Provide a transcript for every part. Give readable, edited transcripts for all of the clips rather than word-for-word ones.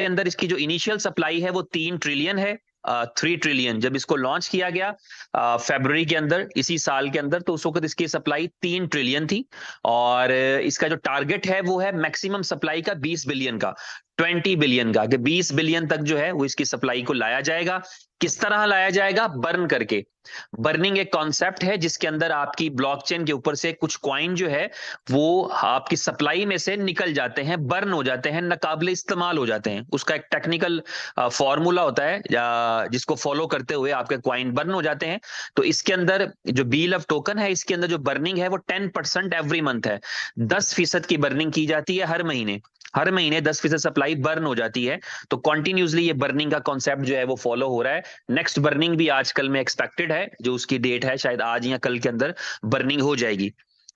अंदर इसकी जो इनिशियल सप्लाई है वो 3 ट्रिलियन है। 3 ट्रिलियन जब इसको लॉन्च किया गया फरवरी के अंदर इसी साल के अंदर, तो उस वक्त इसकी सप्लाई 3 ट्रिलियन थी। और इसका जो टारगेट है वो है मैक्सिमम सप्लाई का 20 बिलियन का, 20 बिलियन का, कि 20 बिलियन तक जो है वो इसकी सप्लाई को लाया जाएगा। किस तरह लाया जाएगा? बर्न करके। बर्निंग एक कॉन्सेप्ट है जिसके अंदर आपकी ब्लॉकचेन के ऊपर से कुछ कॉइन जो है वो आपकी सप्लाई में से निकल जाते हैं, बर्न हो जाते हैं, नाकाबिले इस्तेमाल हो जाते हैं। उसका एक टेक्निकल फॉर्मूला होता है जिसको फॉलो करते हुए आपके कॉइन बर्न हो जाते हैं। तो इसके अंदर जो BLOVE टोकन है, इसके अंदर जो बर्निंग है वो 10% एवरी मंथ है। 10% की बर्निंग की जाती है हर महीने। हर महीने 10% सप्लाई बर्न हो जाती है। तो कॉन्टिन्यूसली ये बर्निंग का कॉन्सेप्ट जो है वो फॉलो हो रहा है। नेक्स्ट बर्निंग भी आजकल में एक्सपेक्टेड है, जो उसकी डेट है शायद आज या कल के अंदर बर्निंग हो जाएगी।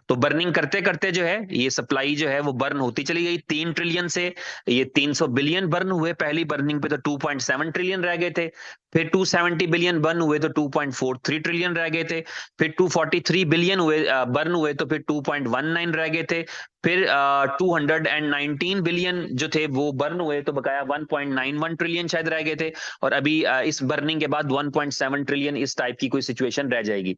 तो बर्निंग करते करते जो है ये सप्लाई जो है वो बर्न होती चली गई। 3 ट्रिलियन से ये 300 बिलियन बर्न हुए पहली बर्निंग पे, तो 2.7 ट्रिलियन रह गए थे। फिर 270 बिलियन बर्न हुए तो 2.43 ट्रिलियन रह गए थे। फिर 243 बिलियन हुए बर्न हुए तो फिर 2.19 रह गए थे। फिर 219 बिलियन जो थे वो बर्न हुए तो बकाया 1.91 ट्रिलियन शायद रह गए थे। और अभी इस बर्निंग के बाद 1.7 ट्रिलियन इस टाइप की कोई सिचुएशन रह जाएगी।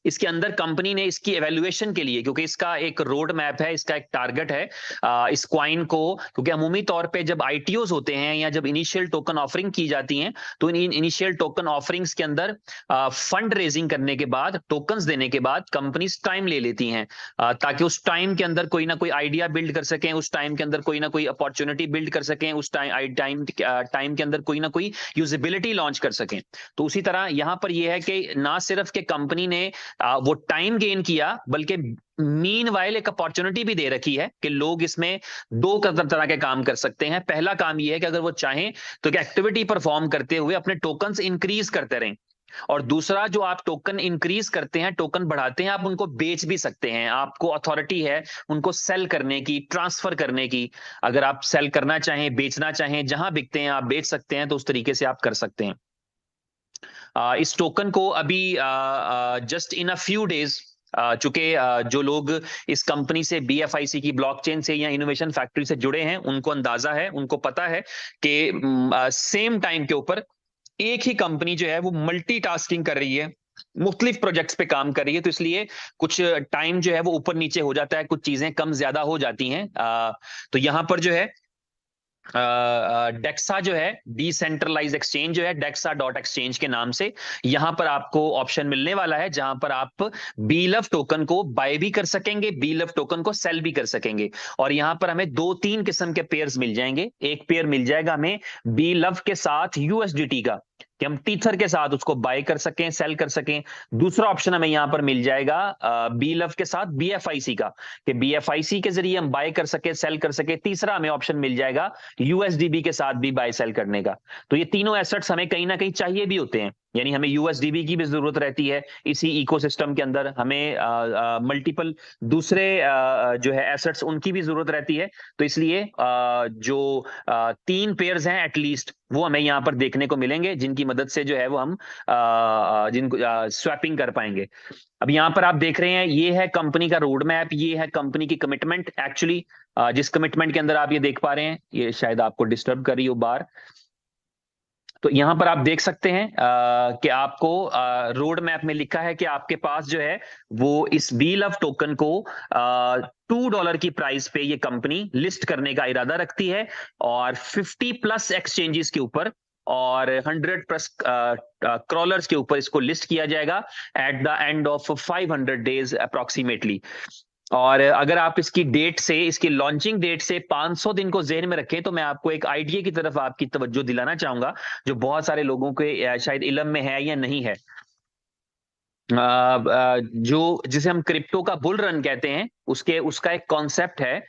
इसके अंदर कंपनी ने इसकी एवेल्युएशन के लिए, क्योंकि इसका एक रोड मैप है, इसका एक टारगेट है इस क्वाइन को, क्योंकि अमूमी तौर पे जब ITOs होते हैं या जब इनिशियल टोकन ऑफरिंग की जाती हैं, तो इन इनिशियल टोकन ऑफरिंग्स के अंदर फंड रेजिंग करने के बाद, टोकन्स देने के बाद कंपनीज टाइम ले लेती हैं ताकि उस टाइम के अंदर कोई ना कोई आइडिया बिल्ड कर सकें, उस टाइम के अंदर कोई ना कोई अपॉर्चुनिटी बिल्ड कर सकें, उस टाइम के अंदर कोई ना कोई यूजिबिलिटी लॉन्च कर सकें। तो उसी तरह यहां पर यह है कि ना सिर्फ के कंपनी ने वो टाइम गेन किया, बल्कि मीनवाइल एक अपॉर्चुनिटी भी दे रखी है कि लोग इसमें दो तरह के काम कर सकते हैं। पहला काम यह है कि अगर वो चाहें तो एक्टिविटी परफॉर्म करते हुए अपने टोकन्स इंक्रीज करते रहें। और दूसरा, जो आप टोकन इंक्रीज करते हैं, टोकन बढ़ाते हैं, आप उनको बेच भी सकते हैं। आपको अथॉरिटी है उनको सेल करने की, ट्रांसफर करने की। अगर आप सेल करना चाहें, बेचना चाहें, जहां बिकते हैं आप बेच सकते हैं, तो उस तरीके से आप कर सकते हैं। इस टोकन को अभी just in a few days, चूंकि जो लोग इस कंपनी से, BFIC की ब्लॉकचेन से या इनोवेशन फैक्ट्री से जुड़े हैं, उनको अंदाजा है, उनको पता है कि सेम टाइम के ऊपर एक ही कंपनी जो है वो मल्टीटास्किंग कर रही है, मुख्तलिफ प्रोजेक्ट्स पे काम कर रही है। तो इसलिए कुछ टाइम जो है वो ऊपर नीचे हो जाता है, कुछ चीजें कम ज्यादा हो जाती हैं। तो यहां पर जो है डेक्सा जो है, डिसेंट्रलाइज एक्सचेंज जो है, dexa.exchange के नाम से यहां पर आपको ऑप्शन मिलने वाला है, जहां पर आप BLOVE टोकन को बाय भी कर सकेंगे, BLOVE टोकन को सेल भी कर सकेंगे। और यहां पर हमें 2-3 किस्म के पेयर्स मिल जाएंगे। एक पेयर मिल जाएगा हमें BLOVE के साथ USDT का, कि हम टीथर के साथ उसको बाय कर सकें, सेल कर सकें। दूसरा ऑप्शन हमें यहां पर मिल जाएगा BLOVE के साथ BFIC का, कि BFIC के जरिए हम बाय कर सके, सेल कर सके। तीसरा हमें ऑप्शन मिल जाएगा USDB के साथ भी बाय सेल करने का। तो ये तीनों एसेट्स हमें कहीं ना कहीं चाहिए भी होते हैं, यानी हमें USDB की भी जरूरत रहती है इसी इकोसिस्टम के अंदर, हमें मल्टीपल दूसरे जो है एसेट्स उनकी भी जरूरत रहती है। तो इसलिए जो 3 पेयर्स हैं एटलीस्ट, वो हमें यहाँ पर देखने को मिलेंगे, जिनकी मदद से जो है वो हम जिनको स्वैपिंग कर पाएंगे। अब यहाँ पर आप देख रहे हैं, ये है कंपनी का रोड मैप, ये है कंपनी की कमिटमेंट। एक्चुअली जिस कमिटमेंट के अंदर आप ये देख पा रहे हैं, ये शायद आपको डिस्टर्ब कर रही हो बार, तो यहां पर आप देख सकते हैं कि आपको रोड मैप में लिखा है कि आपके पास जो है वो इस BLOVE टोकन को $2 की प्राइस पे ये कंपनी लिस्ट करने का इरादा रखती है, और 50+ एक्सचेंजेस के ऊपर और 100+ क्रॉलर्स के ऊपर इसको लिस्ट किया जाएगा at the end of 500 days approximately. और अगर आप इसकी डेट से, इसकी लॉन्चिंग डेट से 500 दिन को जेहन में रखें, तो मैं आपको एक आइडिया की तरफ आपकी तवज्जो दिलाना चाहूंगा, जो बहुत सारे लोगों के शायद इल्म में है या नहीं है। जो जिसे हम क्रिप्टो का बुल रन कहते हैं, उसका एक कॉन्सेप्ट है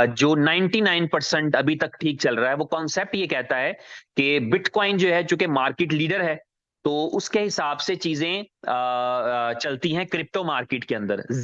जो 99% अभी तक ठीक चल रहा है। वो कॉन्सेप्ट ये कहता है कि बिटकॉइन जो है, चूंकि मार्केट लीडर है, तो उसके हिसाब से चीजें चलती हैं क्रिप्टो मार्केट के अंदर।